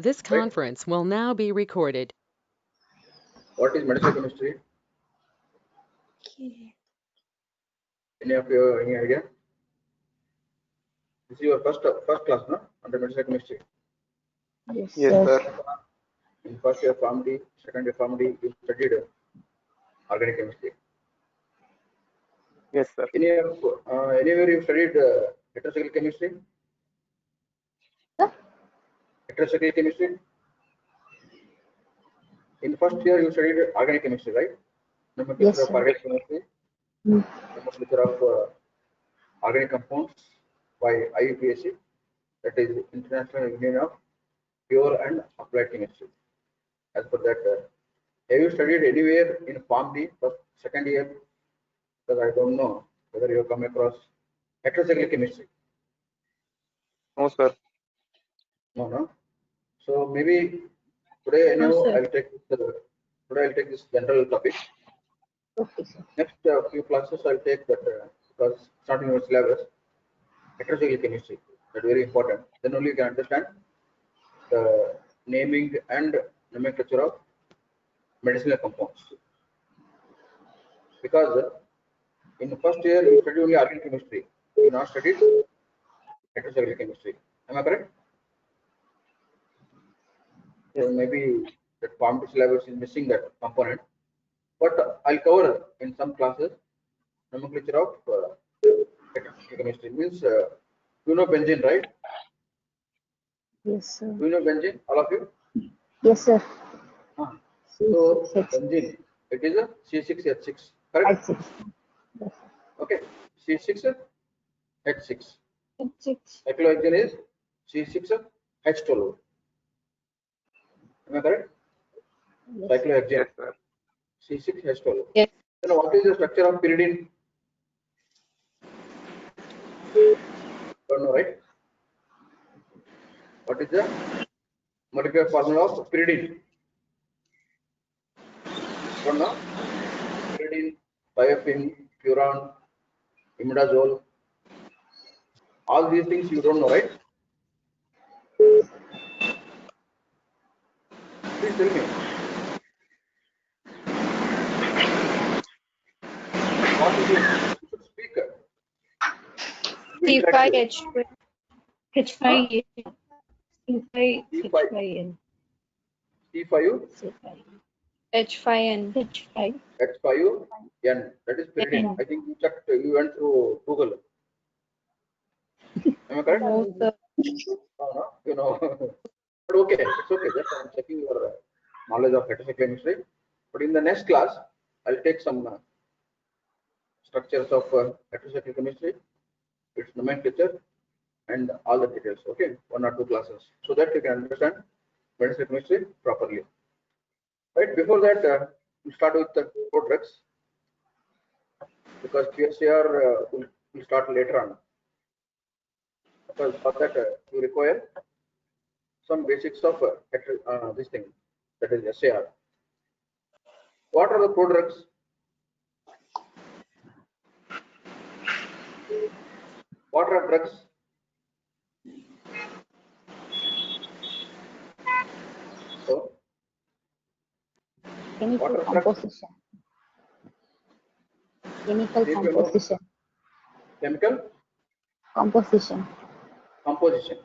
This Right? conference will now be recorded. What is medicinal chemistry? Okay. Any of you any idea? This is your first class, no? Under medicinal chemistry. Yes, Yes, sir. sir. In first year PharmD, second year PharmD, you studied organic chemistry. Yes, sir. Anywhere you studied heterocyclic chemistry? Sir? Heterocyclic chemistry. In first year you studied organic chemistry, right? Nomenclature Yes, of sir. organic chemistry, Mm. nomenclature of organic compounds by IUPAC, that is International Union of Pure and Applied Chemistry. As per that, have you studied anywhere in PharmD for second year? Because I don't know whether you have come across heterocyclic chemistry. No, sir. No. So maybe today No, sir. I'll take this general topic. Okay, sir. Next few classes I'll take that because starting with syllabus, heterocyclic chemistry. That's very important. Then only you can understand the naming and nomenclature of medicinal compounds. Because in the first year you study only organic chemistry, you not studied heterocyclic chemistry. Am I correct? Yes. So maybe the PharmD syllabus is missing that component. But I'll cover in some classes nomenclature of heterocyclic chemistry. Means you know benzene, right? Yes, sir. Do you know benzene, all of you? Yes, sir. So C6H6. benzene, it is a C6H6, correct? H6. Yes, Okay, C6H6. H6. Cyclohexane is C6H12. Am I correct? Yes. Cyclohexane, Yes, sir. C6H12. Yes. Then what is the structure of pyridine? Don't know, right? What is the molecular formula of pyridine? Don't know? Pyridine, thiopine, furan, imidazole. All these things you don't know, right? Please tell me. What is it? You should speak. Be interactive. C5H2. H5. C5. C5. H5N. C5, C5. H5N. H5. H5N. That is pyridine. N. I think you checked. You went through Google. Am I correct? No, sir. No. You know. But okay, it's okay. Just I'm checking your knowledge of heterocyclic chemistry. But in the next class, I'll take some structures of heterocyclic chemistry, its nomenclature, and all the details. Okay, 1 or 2 classes, so that you can understand medicinal chemistry properly. Right. Before that, we start with the prodrugs because QSAR will start later on. Because for that you require some basics of this thing, that is SAR. What are the prodrugs? What are drugs? So, Chemical what are drugs? composition. Chemical If you know composition. chemical Composition. composition.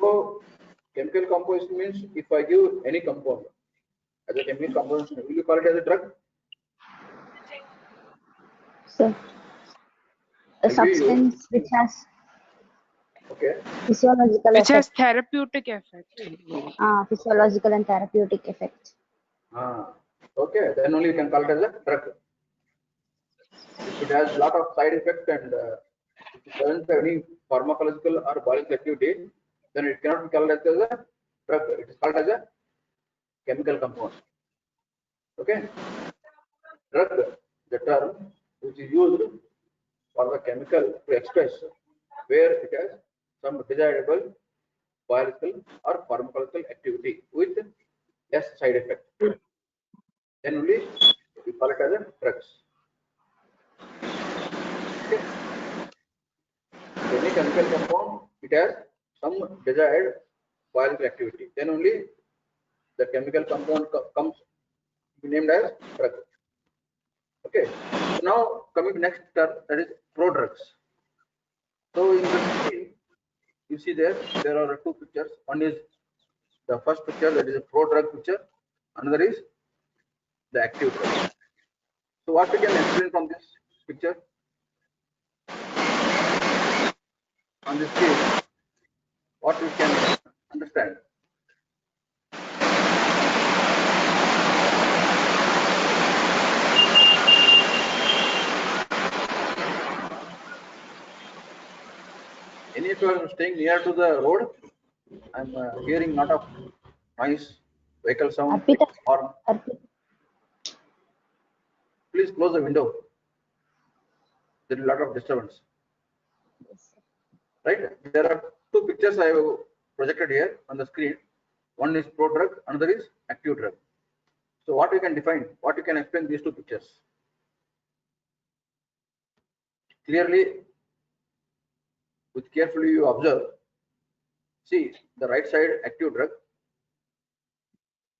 So, chemical composition means if I give any compound as a chemical composition, will you call it as a drug? So, a Will we use? substance which has Okay. physiological Which has effect. therapeutic effect. Physiological and therapeutic effect. Okay, then only you can call it as a drug. If it has a lot of side effects and if it doesn't have any pharmacological or biological activity, then it cannot be called as a drug. It is called as a chemical compound. Okay, drug, the term which is used for the chemical to express where it has some desirable biological or pharmacological activity with less side effect. Then only we call it as a drugs. Okay. Any chemical compound, it has some desired biological activity, then only the chemical compound comes to be named as drug. Okay. So now coming to next term, that is prodrugs. So in the screen, you see there are two pictures. One is the first picture, that is a prodrug picture. Another is the active drug. So what we can explain from this picture? On this screen, what we can understand? Any of you are staying near to the road? I'm hearing lot of noise, vehicle sound, Arpita. horn. Arpita. Please close the window. There is a lot of disturbance. Right? There are two pictures I have projected here on the screen. One is prodrug, another is active drug. So what we can define, what you can explain these two pictures? Clearly, with carefully you observe, see the right side active drug,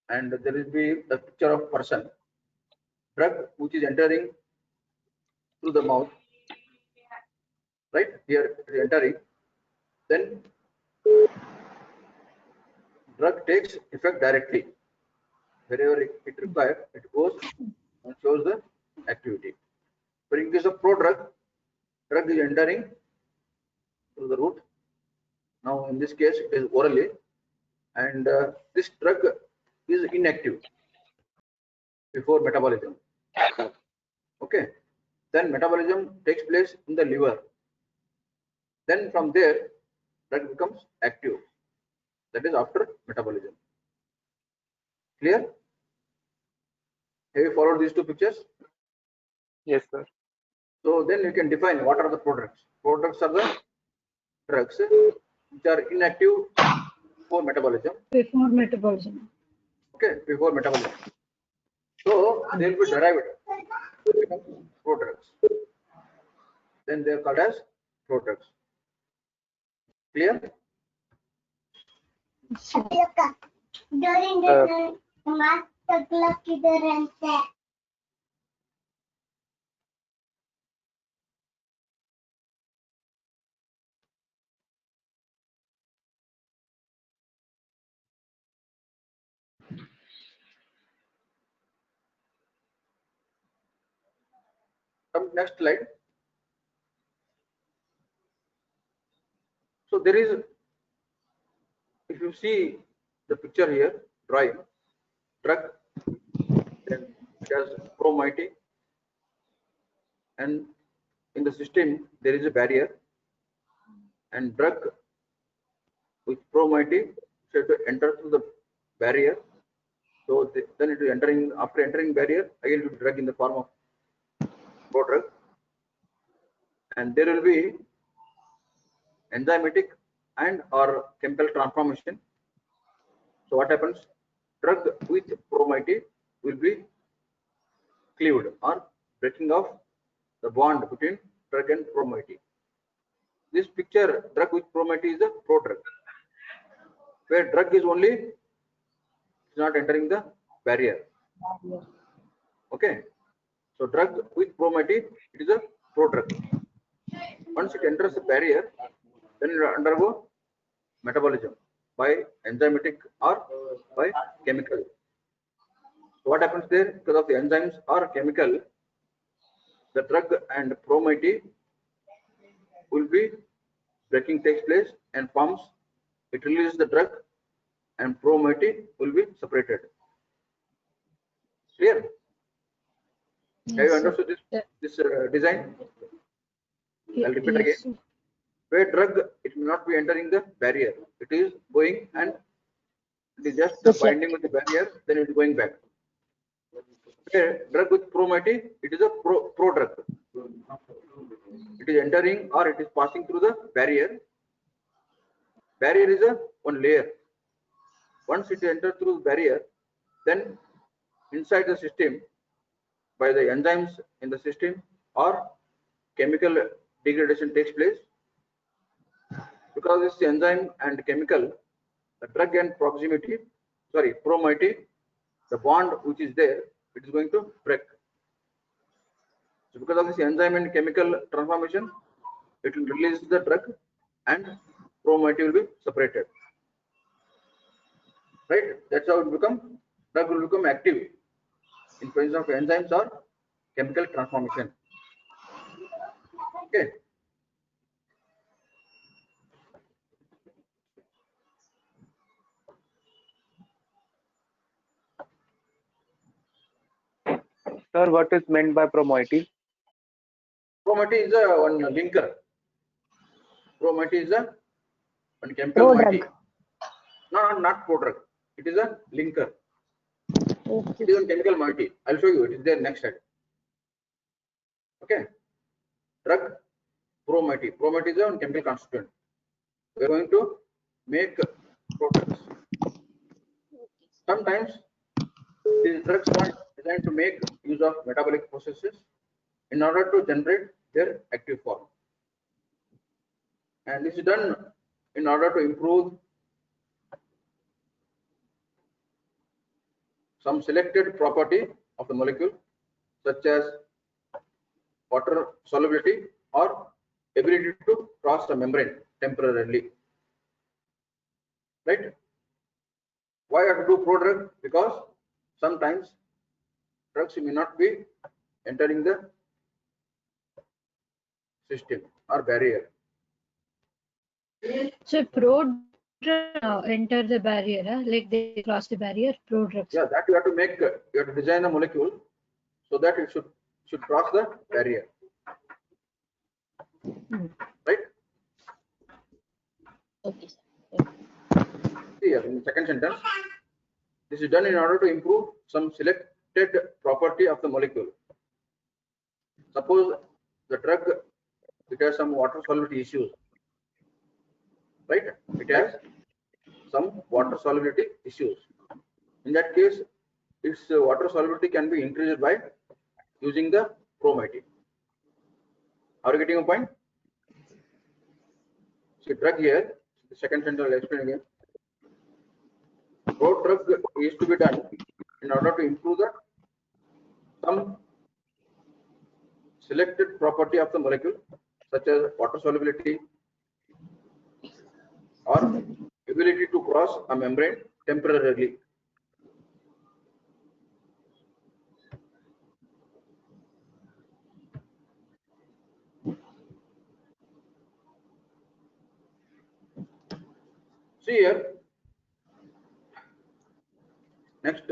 and there will be a picture of person, drug which is entering through the mouth, right? Here it is entering, then drug takes effect directly. Wherever it requires, it goes and shows the activity. But in case of prodrug, drug is entering through the root. Now in this case it is orally, and this drug is inactive before metabolism. Okay, then metabolism takes place in the liver. Then from there, drug becomes active. That is after metabolism. Clear? Have you followed these two pictures? Yes, sir. So then you can define what are the prodrugs. Prodrugs are the drugs which are inactive before metabolism. Before metabolism. Okay, before metabolism. So they will be derived to become prodrugs. Then they are called as prodrugs. Clear? Come next slide. So there is, if you see the picture here, drawing drug, then it has promity, and in the system there is a barrier, and drug with promity should enter through the barrier. So then it is entering, after entering barrier, again it will drug in the form of prodrug, and there will be enzymatic and or chemical transformation. So what happens? Drug with promity will be cleaved or breaking off the bond between drug and promity. This picture, drug with promity, is a prodrug, where drug is only not entering the barrier. Okay, so drug with promity, it is a prodrug. Once it enters the barrier, then it will undergo metabolism by enzymatic or by chemical. So what happens there? Because of the enzymes or chemical, the drug and promity will be breaking takes place and forms. It releases the drug and promity will be separated. Clear? Have you understood this design? I'll repeat again. Sir. Where drug, it will not be entering the barrier. It is going and it is just Yes, sir. binding with the barrier, then it is going back. Where drug with promity, it is a prodrug. It is entering or it is passing through the barrier. Barrier is a one layer. Once it enters through the barrier, then inside the system, by the enzymes in the system or chemical degradation takes place. Because this enzyme and chemical, the drug and promoiety, the bond which is there, it is going to break. So because of this enzyme and chemical transformation, it will release the drug and promoiety will be separated. Right? That's how drug will become active in presence of enzymes or chemical transformation. Okay. Sir, what is meant by promoiety? Promoiety is a one linker. Promoiety is a one chemical Prodrug. moiety. No, not prodrug. It is a linker. Okay. It is a chemical moiety. I'll show you. It is there next slide. Okay. Drug promoiety. Promoiety is a one chemical constituent. We are going to make prodrugs. Sometimes these drugs are designed to make use of metabolic processes in order to generate their active form. And this is done in order to improve some selected property of the molecule, such as water solubility or ability to cross the membrane temporarily. Right? Why I have to do prodrug? Because sometimes drugs may not be entering the system or barrier. So pro enter the barrier, like they cross the barrier, pro drugs. Yeah, that you have to make. You have to design a molecule so that it should cross the barrier. Right? Okay, sir. See here in the second sentence, this is done in order to improve some selected property of the molecule. Suppose the drug, it has some water solubility issues, right? It has some water solubility issues. In that case, its water solubility can be increased by using the promoiety. Are you getting a point? See, drug here, the second sentence I'll explain again. Drug is to be done in order to improve some selected property of the molecule, such as water solubility or ability to cross a membrane temporarily. See here, next,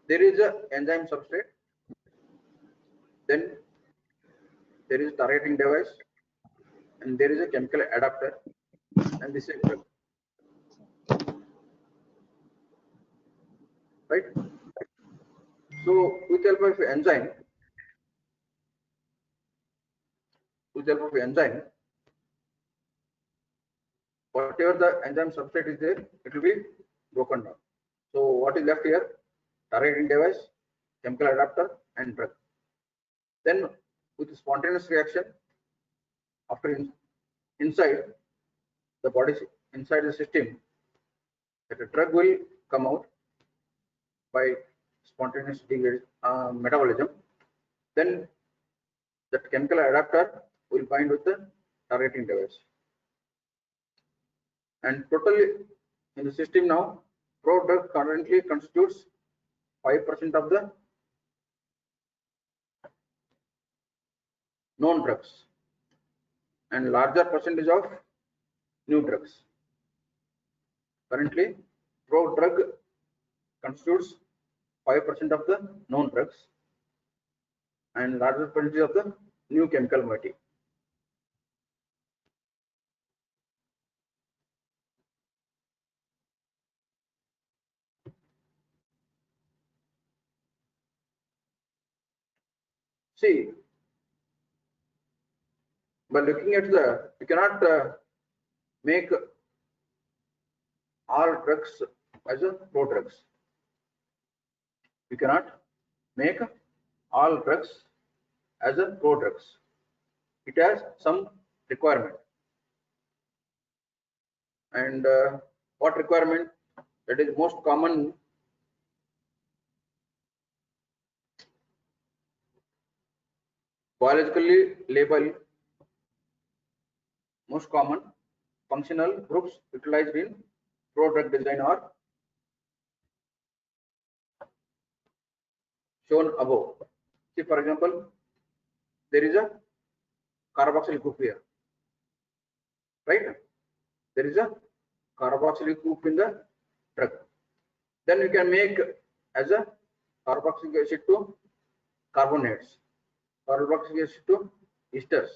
there is a enzyme substrate, then there is targeting device, and there is a chemical adapter, and this is drug. Right? So with help of enzyme, whatever the enzyme substrate is there, it will be broken down. So what is left here? Targeting device, chemical adapter, and drug. Then with spontaneous reaction, after inside the body, inside the system, that a drug will come out by spontaneous metabolism. Then that chemical adapter will bind with the targeting device. And totally in the system now, prodrug currently constitutes 5% of the known drugs and larger percentage of new drugs. Currently, prodrug constitutes 5% of the known drugs and larger percentage of the new chemical moiety. See, by looking at you cannot make all drugs as a prodrugs. You cannot make all drugs as a prodrugs. It has some requirement. And what requirement that is most common biologically labeled most common functional groups utilized in pro-drug design are shown above. See, for example, there is a carboxyl group here, right? There is a carboxyl group in the drug. Then you can make as a carboxylic acid to carbonates, carboxylic acid to esters,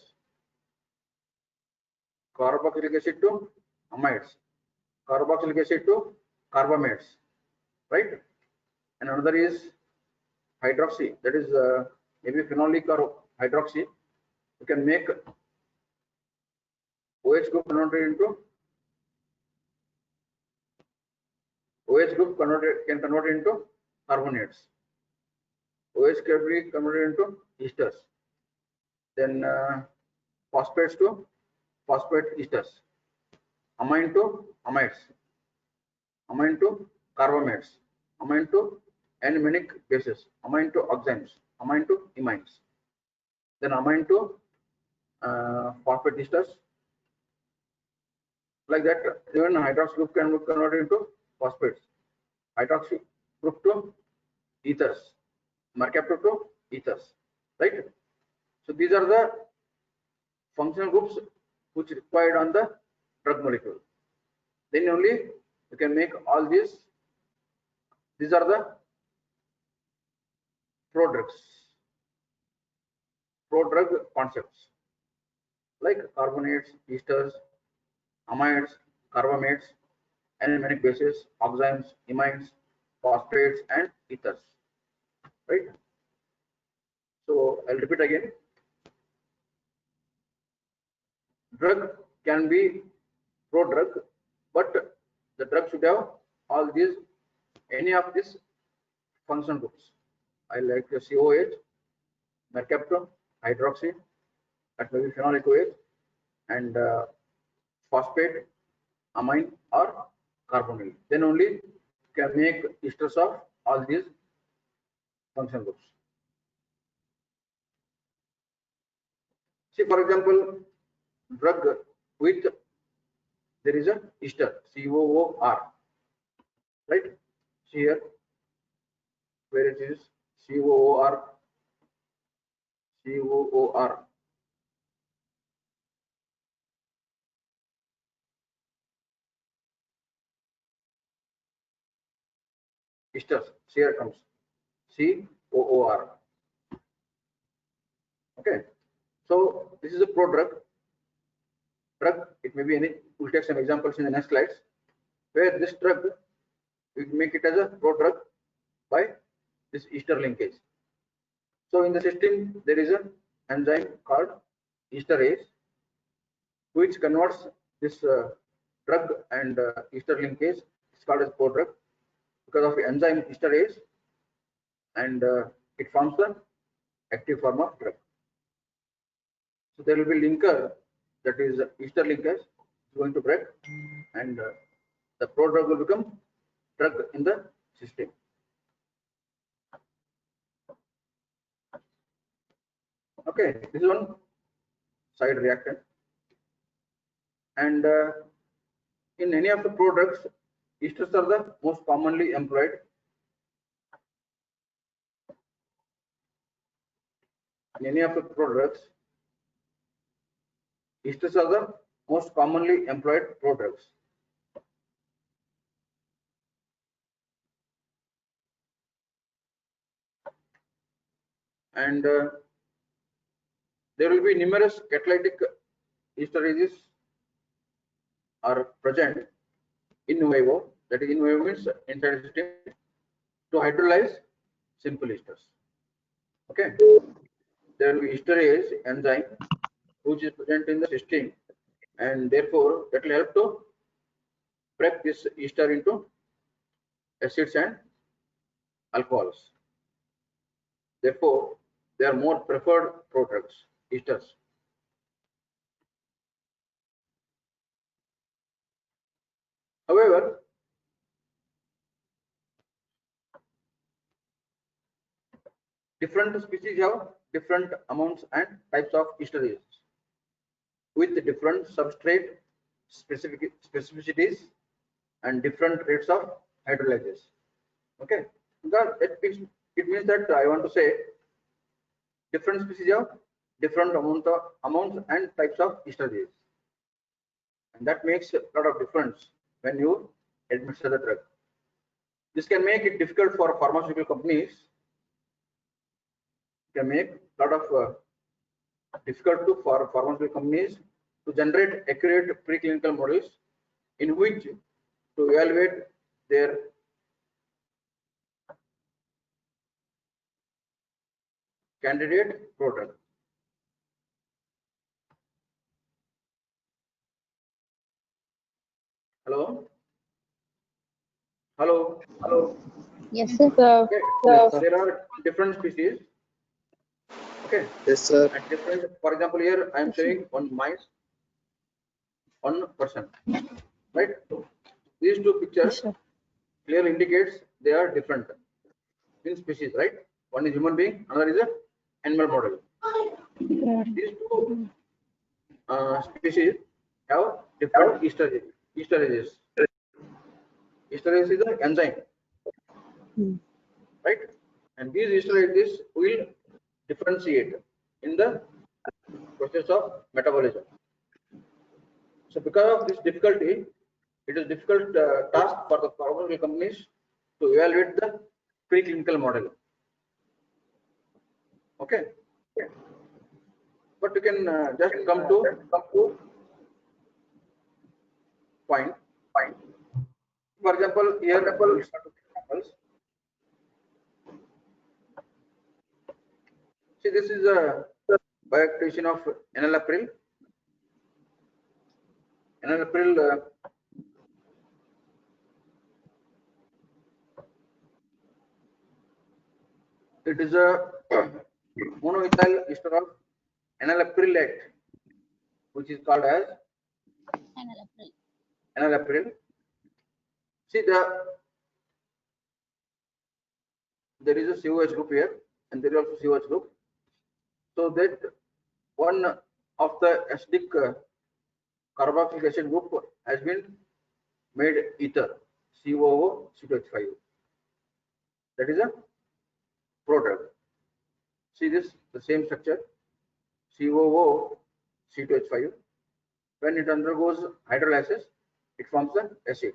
carboxylic acid to amides, carboxylic acid to carbamates, right? And another is hydroxy, that is maybe phenolic or hydroxy. You can make OH group converted into OH group can convert into carbonates. OH can be converted into esters. Then phosphates to phosphate esters. Amine to amides. Amine to carbamates. Amine to aneminic bases. Amine to oximes. Amine to imines. Then amine to phosphate esters. Like that, even hydroxy group can be converted into phosphates. Hydroxy group to ethers. Mercaptan to ethers. Right? So these are the functional groups which required on the drug molecule. Then only you can make all these. These are the prodrugs, prodrug concepts like carbonates, esters, amides, carbamates, aneminic bases, oximes, imines, phosphates, and ethers. Right? So I'll repeat again. Drug can be prodrug, but the drug should have all these, any of these functional groups. I like the COH, mercaptan, hydroxy, that may be phenolic OH, and phosphate, amine, or carbonyl. Then only you can make esters of all these functional groups. See, for example, drug with there is a ester, COOR, right? See here, where it is COOR, COOR. Esters, here comes COOR. Okay, so this is a prodrug. Drug, it may be any. We'll take some examples in the next slides, where this drug we make it as a prodrug by this ester linkage. So in the system there is an enzyme called esterase, which converts this drug and ester linkage. It's called as prodrug because of the enzyme esterase, and it forms the active form of drug. So there will be linker, that is ester linkage is going to break, and the prodrug will become drug in the system. Okay, this is one side reactant, and in any of the products, esters are the most commonly employed. In any of the products, esters are the most commonly employed products. And there will be numerous catalytic esterases are present in vivo, that is in vivo means inside the system, to hydrolyze simple esters. Okay, there will be esterase enzyme which is present in the system, and therefore that will help to break this ester into acids and alcohols. Therefore, they are more preferred products, esters. However, different species have different amounts and types of esterases with different substrate specificities and different rates of hydrolysis. Okay, because it means that I want to say different species have different amounts and types of esterases, and that makes a lot of difference when you administer the drug. This can make it difficult for pharmaceutical companies. Can make a lot of difficult for pharmaceutical companies to generate accurate preclinical models in which to evaluate their candidate product. Hello? Hello? Hello? Yes, sir. Okay. Yes, sir. There are different species. Okay. Yes, sir. And different, for example, here I am showing one mice, one person. Right? These two pictures clearly indicates they are different in species, right? One is human being, another is a animal model. These two species have different esterases. Esterase is an enzyme, right? And these esterases will differentiate in the process of metabolism. So because of this difficulty, it is difficult task for the pharmaceutical companies to evaluate the preclinical model. Okay. But you can just come to point. For example, here examples. See, this is a bioactivation of enalapril. Enalapril it is a monoethyl ester of enalaprillate, which is called as enalapril. See, there is a COH group here, and there is also COH group. So that one of the acidic carboxylic acid group has been made ether, COO C2H5. That is a prodrug. See this, the same structure, COO C2H5. When it undergoes hydrolysis, it forms an acid.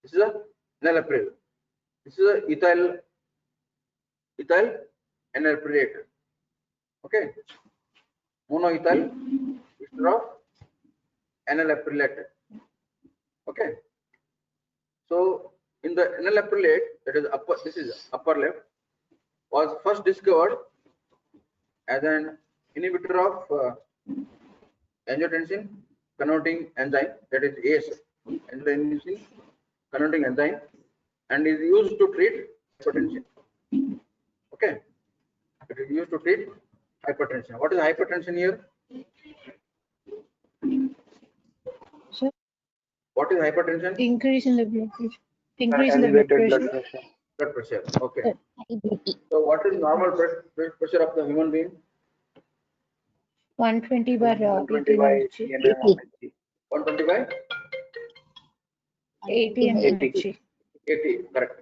This is a enalapril. This is a ethyl enalaprillate. Okay, monoethyl ester of enalaprillate. Okay, so in the enalaprillate, that is upper, this is upper left, was first discovered as an inhibitor of angiotensin converting enzyme, that is ACE, angiotensin converting enzyme, and is used to treat hypertension. Okay, it is used to treat hypertension. What is hypertension here? Sir, What is hypertension? increase in the blood pressure. Increase in the blood Elevated pressure. blood pressure. Blood pressure. Okay. IBP. So what is normal blood pressure of the human being? 120 by 120 by 80 mmHg. 120 by 80 and 80. 80. Correct.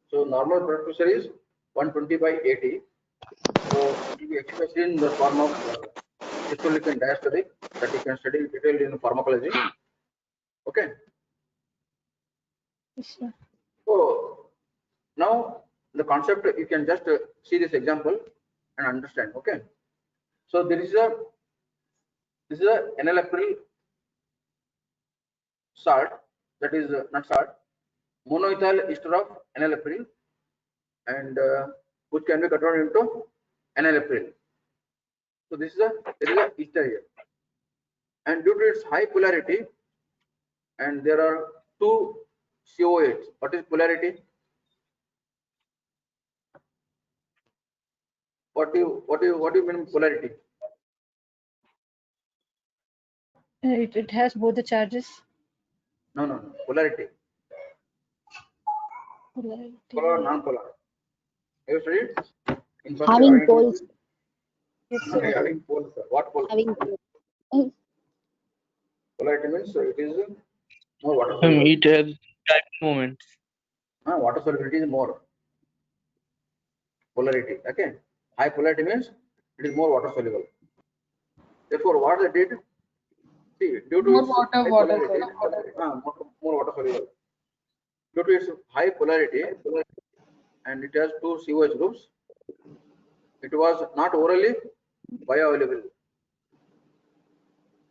So normal blood pressure is 120 by 80. So it will be expressed in the form of systolic and diastolic that you can study detailed in pharmacology. Okay. Yes, sir. So now the concept, you can just see this example and understand. Okay. So this is a enalapril salt, that is not salt, monoethyl ester of enalapril, and which can be converted into enalapril. So this is there is a ester here, and due to its high polarity, and there are two COH. What is polarity? What do you mean polarity? It has both the charges. No, no, no. Polarity. Polarity. Polar, non-polar. Have you studied? In first Having year, poles. Yes, Okay, sir. having poles. What pole? Having poles. Polarity means it is more water soluble. It has type moments. Water solubility is more. Polarity. Okay. High polarity means it is more water soluble. Therefore, what they did? See, due to More its water, high water polarity, soluble. more water soluble. Due to its high polarity, and it has two COH groups, it was not orally bioavailable.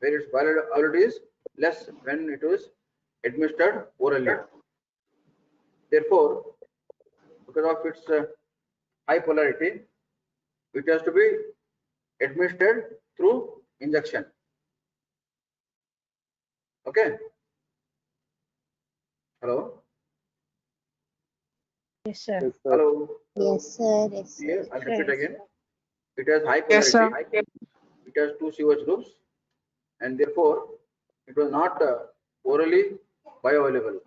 Where its bioavailability is less when it was administered orally. Therefore, because of its high polarity, it has to be administered through injection. Okay. Hello. Yes, sir. Hello. Yes, sir. Yes, sir. Here, I'll repeat Yes. again. It has high Yes, sir. polarity. It has two COH groups, and therefore it was not orally bioavailable.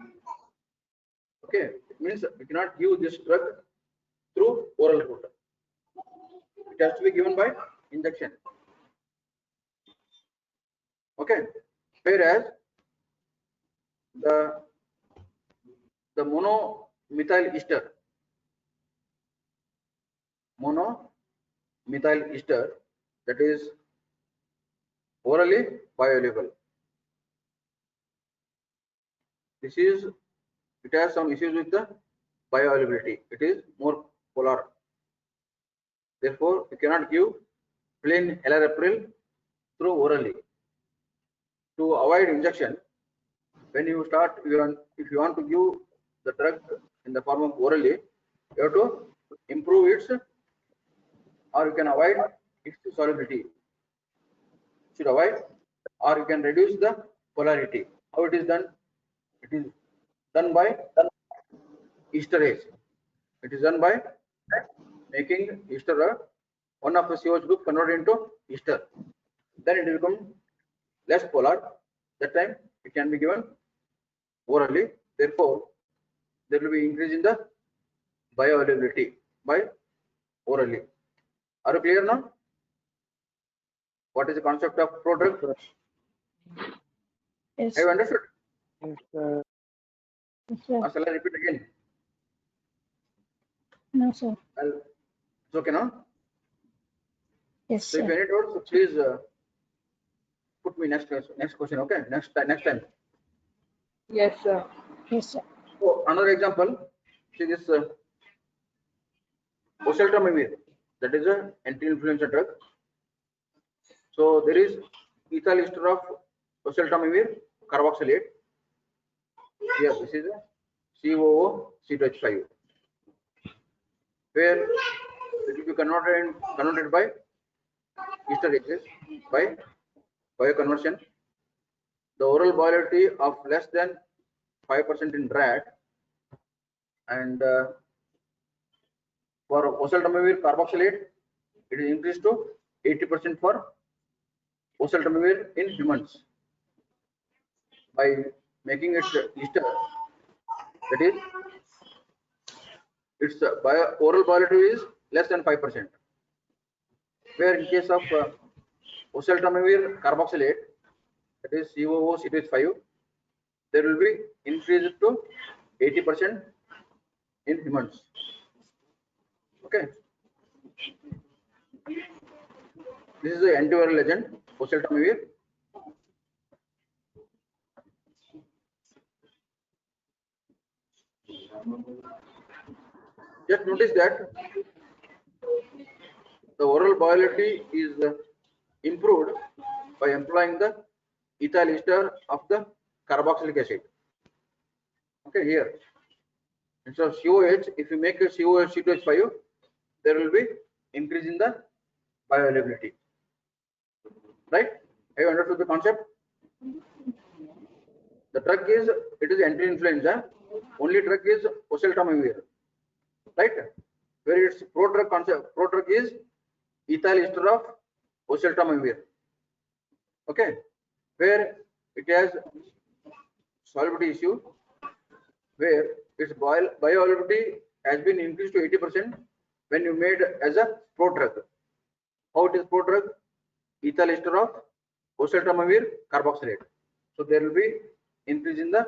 Okay, it means we cannot give this drug through oral route. It has to be given by injection. Okay, whereas the monomethyl ester, that is orally bioavailable. It has some issues with the bioavailability. It is more polar. Therefore, you cannot give plain enalapril through orally. To avoid injection, when you start, if you want to give the drug in the form of orally, you have to improve its, or you can avoid its solubility. You should avoid, or you can reduce the polarity. How it is done? It is done by esterase. It is done by making ester one of the COH group converted into ester. Then it will become less polar. That time it can be given orally. Therefore, there will be increase in the bioavailability by orally. Are you clear now? What is the concept of prodrug? Yes, Have you understood? Yes, sir. yes, sir. Or shall I repeat again? No, sir. It's okay now. Yes, So if sir. any doubts, please put me next question. Okay, next time. Yes, sir. Yes, sir. So another example. See this oseltamivir, that is an anti-influenza drug. So there is ethyl ester of oseltamivir carboxylate. Here this is a COOH5, where it will be converted by esterases by bioconversion. The oral bioavailability of less than 5% in rat, and for oseltamivir carboxylate, it is increased to 80% for oseltamivir in humans by making it ester. That is, its oral bioavailability is less than 5%. Where in case of oseltamivir carboxylate, that is COOH5, there will be increased to 80% in humans. Okay. This is the antiviral agent, oseltamivir. Just notice that the oral bioavailability is improved by employing the ethyl ester of the carboxylic acid. Okay, here instead of COH, if you make a COH C2H5, there will be increase in the bioavailability. Right? Have you understood the concept? The drug is, it is anti-influenza. Only drug is oseltamivir. Right? Where its prodrug concept, prodrug is ethyl ester of oseltamivir. Okay, where it has solubility issue where its bioavailability has been increased to 80% when you made as a prodrug. How it is prodrug? Ethyl ester of oseltamivir carboxylate. So there will be increase in the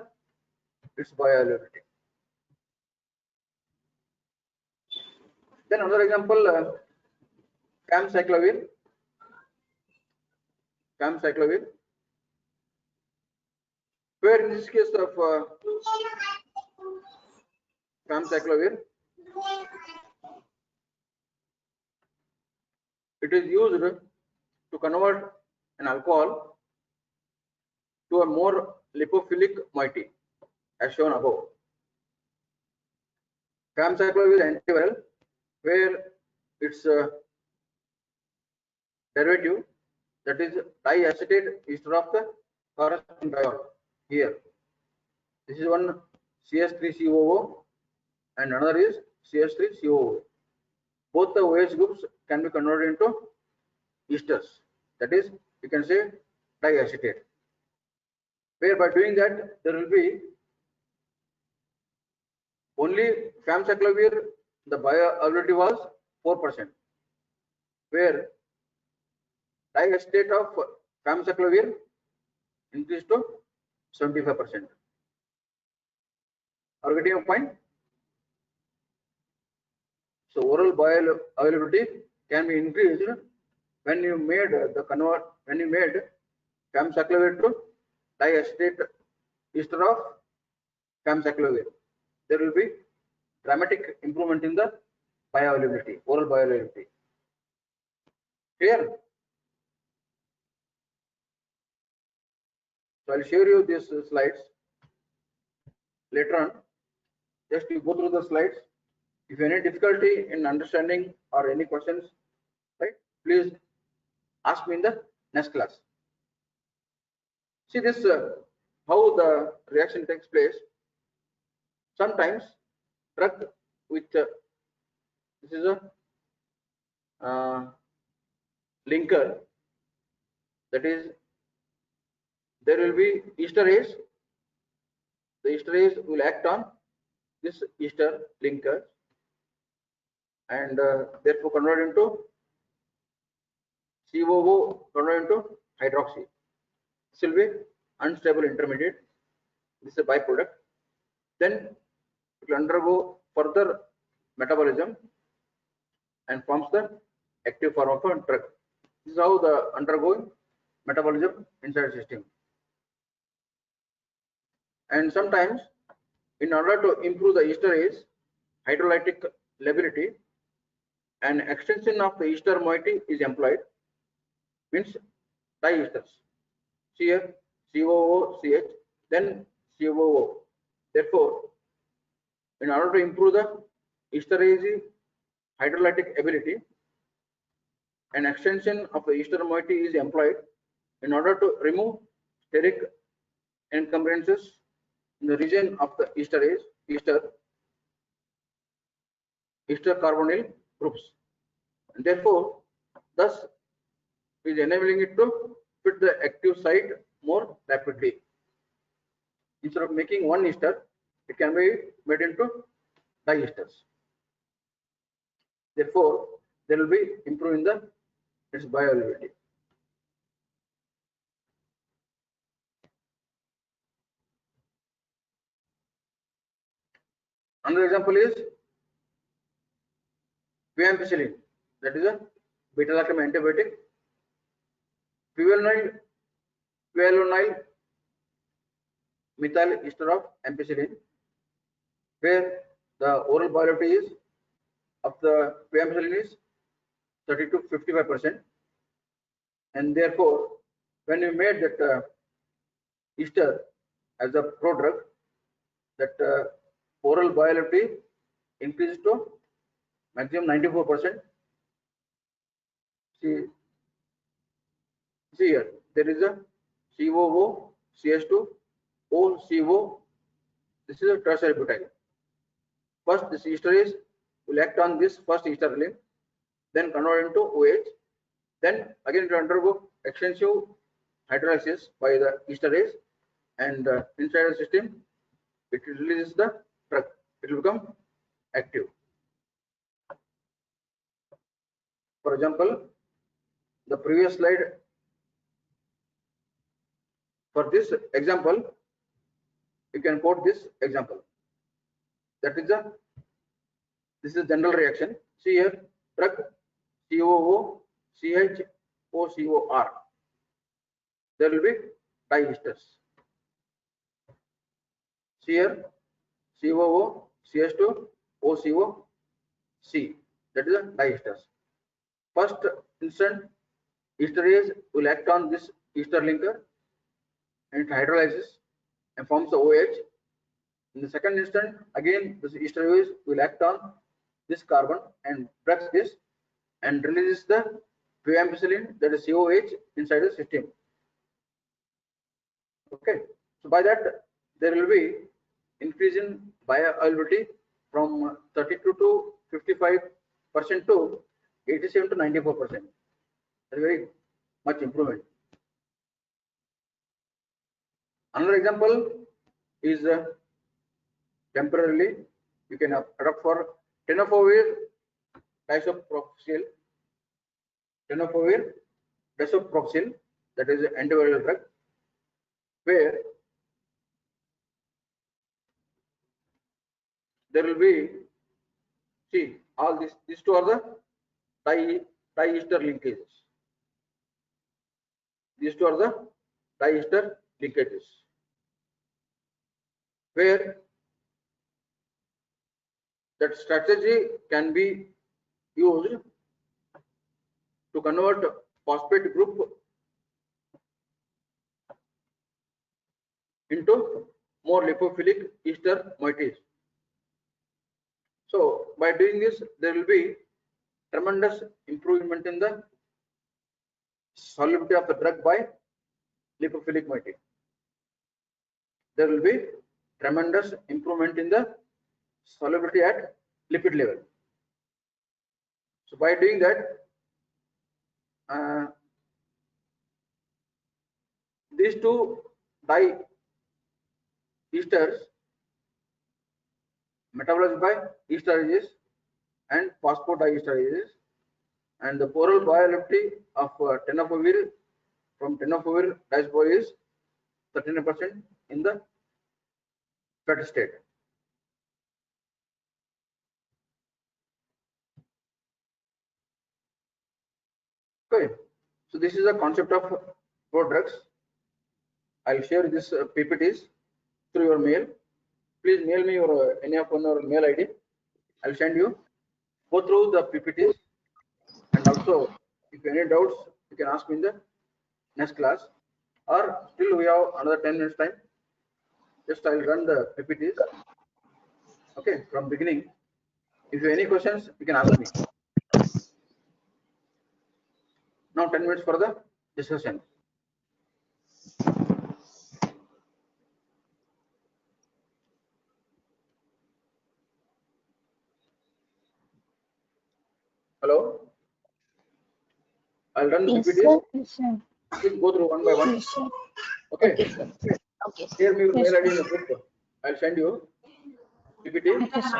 its bioavailability. Then another example, famciclovir. Famciclovir, where in this case of famciclovir, it is used to convert an alcohol to a more lipophilic moiety, as shown above. Famciclovir is antiviral, where its derivative, that is diacetate ester of the corresponding diol. Here, this is one CS3COO and another is CS3COO. Both the OH groups can be converted into esters. That is, you can say diacetate. Where by doing that, there will be only famciclovir, the bioavailability was 4%, where diacetate of famciclovir increased to 75%. Are you getting a point? So oral bioavailability can be increased when you made famciclovir to diacetate ester of famciclovir. There will be dramatic improvement in the bioavailability, oral bioavailability. Clear? So I'll show you these slides later on. Just you go through the slides. If any difficulty in understanding or any questions, right, please ask me in the next class. See this, how the reaction takes place. Sometimes drug with this is a linker, that is, there will be esterase. The esterase will act on this ester linker and therefore convert into COO, convert into hydroxy. This will be unstable intermediate. This is a byproduct. Then it will undergo further metabolism and forms the active form of a drug. This is how the undergoing metabolism inside the system. And sometimes, in order to improve the esterase hydrolytic lability, an extension of the ester moiety is employed, means diesters. See here, COOCH, then COO. Therefore, in order to improve the esterase hydrolytic ability, an extension of the ester moiety is employed in order to remove steric encumbrances in the region of the esterase, ester carbonyl groups, and therefore, thus is enabling it to fit the active site more rapidly. Instead of making one ester, it can be made into diesters. Therefore, there will be improving its bioavailability. Another example is ampicillin, that is a beta-lactam antibiotic. Quialonyl methyl ester of ampicillin, where the oral bioavailability is of the ampicillin is 30 to 55%, and therefore, when you made that ester as a prodrug, that oral bioavailability increases to maximum 94%. See here, there is a COO, CH2, OCO. This is a tertiary butyl. First, this esterase will act on this first ester link, then convert into OH, then again to undergo extensive hydrolysis by the esterase, and inside the system it releases the drug. It will become active. For example, the previous slide, for this example, you can quote this example. That is this is general reaction. See here, drug COO CHOCOR. There will be diesters. See here, COO CH2 OCO C. That is a diesters. First instant, esterase will act on this ester linker and it hydrolyzes and forms the OH. In the second instant, again this esterase will act on this carbon and breaks this and releases the ampicillin, that is COH, inside the system. Okay, so by that there will be increase in bioavailability from 32 to 55% to 87 to 94%. That's very much improvement. Another example is temporarily you can adopt for tenofovir disoproxil. Tenofovir disoproxil, that is an antiviral drug, where there will be, see, all these two are the diester linkages. These two are the diester linkages, where that strategy can be used to convert phosphate group into more lipophilic ester moieties. So by doing this, there will be tremendous improvement in the solubility of the drug by lipophilic moiety. There will be tremendous improvement in the solubility at lipid level. So by doing that, these two diesters metabolized by esterases and phosphodiesterases, and the oral bioavailability of tenofovir from tenofovir diazepam is 39% in the fat state. Okay, so this is the concept of prodrugs. I'll share this PPTs through your mail. Please mail me your any of your mail ID. I'll send you. Go through the PPTs, and also if any doubts, you can ask me in the next class, or still we have another 10 minutes time. Just I'll run the PPTs. Okay, from beginning. If you have any questions, you can ask me. Now 10 minutes for the discussion. Hello? I'll run the Yes, PPTs. sir. Yes, sir. Please go through one by one. Yes, sir. Okay. Okay, sir. Okay. Share me your Yes, mail ID sir. in the group. I'll send you PPT. Okay, sir.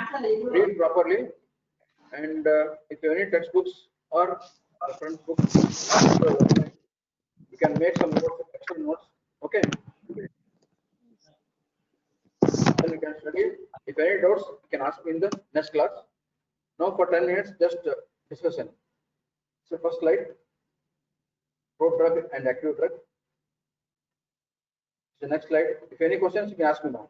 Read properly, and if you have any textbooks or reference books, you can make some notes, extra notes. Okay. Then you can study. If any doubts, you can ask me in the next class. Now for 10 minutes, just discussion. So first slide, prodrug and active drug. So next slide. If any questions, you can ask me now.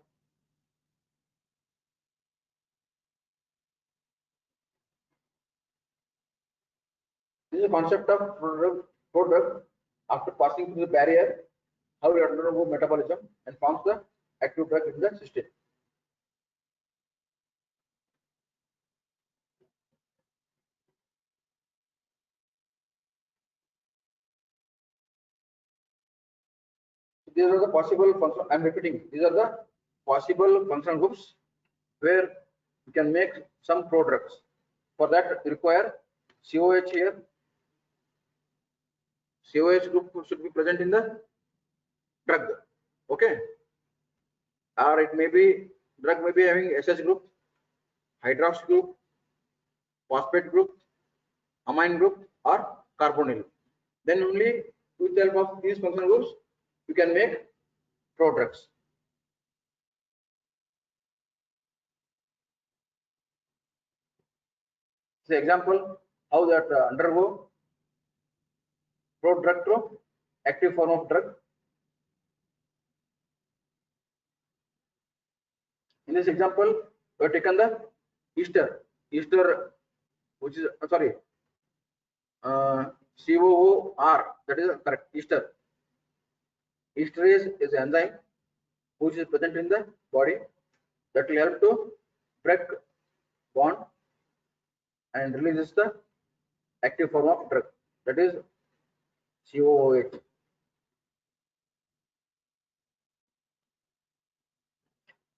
This is the concept of prodrug after passing through the barrier, how it undergo metabolism and forms the active drug in the system. These are the possible function. I'm repeating. These are the possible functional groups where you can make some prodrugs. For that, you require COH here. COH group should be present in the drug. Okay. or it may be drug may be having SH group, hydrox group, phosphate group, amine group, or carbonyl. Then only with the help of these functional groups you can make prodrugs. The example how that undergo prodrug to active form of drug. In this example, we have taken the ester, which is COOR, that is correct, ester. Esterase is an enzyme which is present in the body that will help to break bond and releases the active form of drug, that is COOH.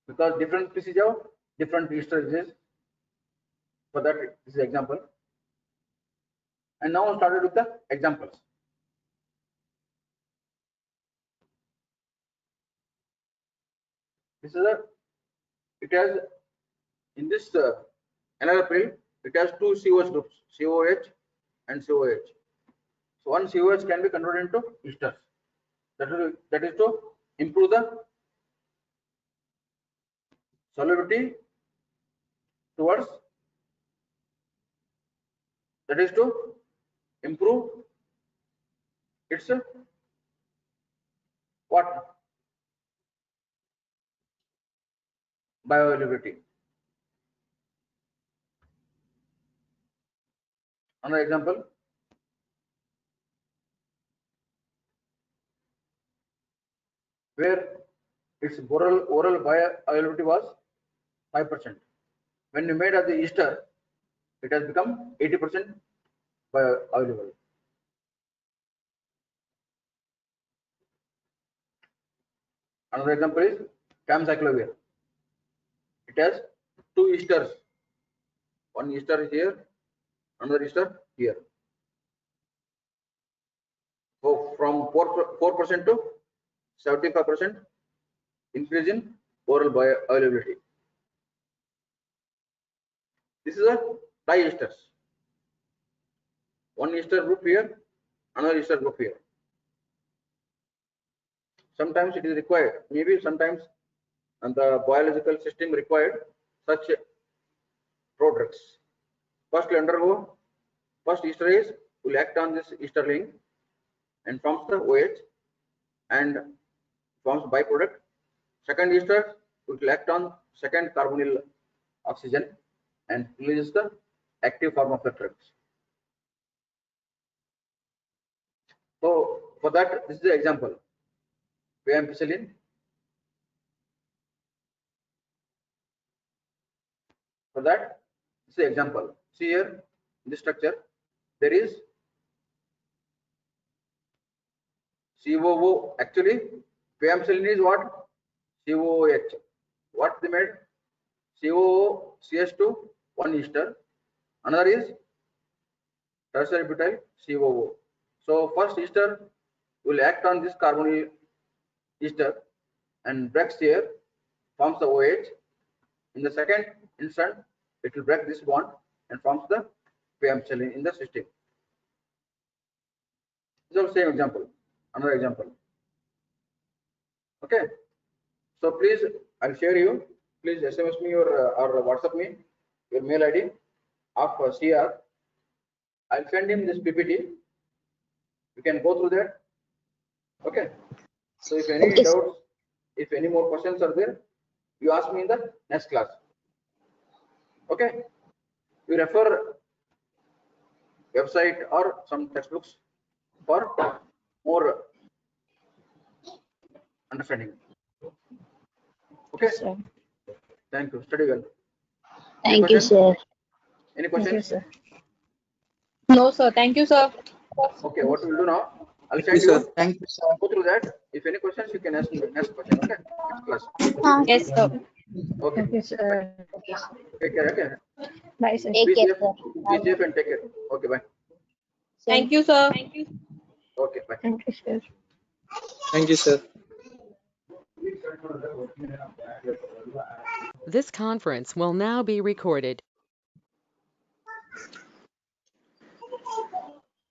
Because different species have different esterases. For that, this is the example. And now started with the examples. This is it has in this enalapril, it has two COH groups, COH and COH. So one COH can be converted into esters. That is to improve the solubility towards, that is to improve its what? Bioavailability. Another example. Where its oral bioavailability was 5%. When you made as the ester, it has become 80% bioavailable. Another example is camcyclovir. It has two esters. One ester is here, another ester here. So from 4% to 75% increase in oral bioavailability. This is a diesters. One ester group here, another ester group here. Sometimes it is required, maybe sometimes and the biological system required such prodrugs. First esterase will act on this ester link and forms the OH and forms byproduct. Second ester will act on second carbonyl oxygen and releases the active form of the drugs. So for that, this is the example. Ampicillin. For that, this is the example. See here in this structure, there is COO. Actually, ampicillin is what? COOH. What they made? COO CH2 one ester. Another is tertiary butyl COO. So first ester will act on this carbonyl ester and breaks here, forms the OH. In the second instant, it will break this bond and forms the ampicillin in the system. This is the same example. Another example. Okay. So please, I'll share you. Please SMS me or WhatsApp me your mail ID of CR. I'll send him this PPT. You can go through that. Okay. So if any Okay, doubts, if any more questions are there, you ask me in the next class. Okay. You refer website or some textbooks for more understanding. Okay. sir. Thank you. Study well. Thank you, sir. Any Thank you, questions? sir. No, sir. Thank you, sir. Okay. What we'll do now? I'll Thank send you, sir. you. Thank you, sir. Go through that. If any questions, you can ask me the next question. Okay. Next class. Yes, sir. Okay. Okay, sir. Take care. Okay. Bye, sir. Take Be care, safe. sir. Be safe and take care. Okay. Bye. Thank you, sir. Okay. Bye. Thank you, sir. Thank you, sir. This conference will now be recorded.